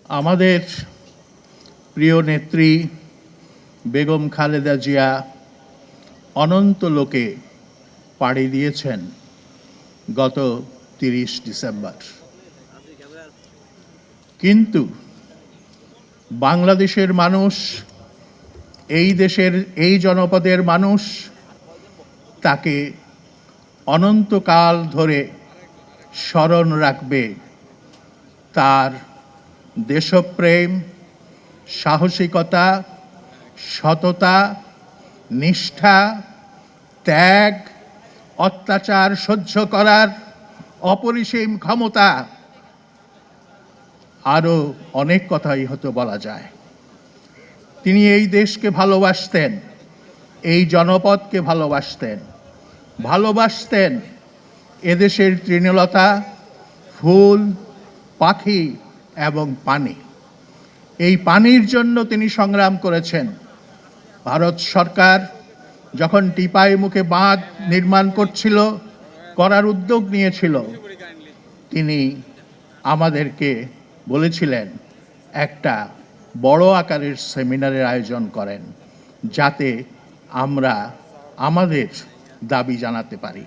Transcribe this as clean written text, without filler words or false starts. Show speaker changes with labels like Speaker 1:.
Speaker 1: আমাদের প্রিয় নেত্রী বেগম খালেদা জিয়া অনন্ত লোকে পাড়ি দিয়েছেন গত 30 ডিসেম্বর। কিন্তু বাংলাদেশের মানুষ, এই দেশের এই জনপদের মানুষ তাকে অনন্তকাল ধরে স্মরণ রাখবে। তার দেশপ্রেম, সাহসিকতা, সততা, নিষ্ঠা, ত্যাগ, অত্যাচার সহ্য করার অপরিসীম ক্ষমতা, আরও অনেক কথাই হয়তো বলা যায়। তিনি এই দেশকে ভালোবাসতেন, এই জনপদকে ভালোবাসতেন এদেশের তৃণলতা, ফুল, পাখি এবং পানি। এই পানির জন্য তিনি সংগ্রাম করেছেন। ভারত সরকার যখন টিপাই মুখে বাঁধ নির্মাণ করার উদ্যোগ নিয়েছিল, তিনি আমাদেরকে বলেছিলেন একটা বড় আকারের সেমিনারের আয়োজন করেন, যাতে আমরা আমাদের দাবি জানাতে পারি।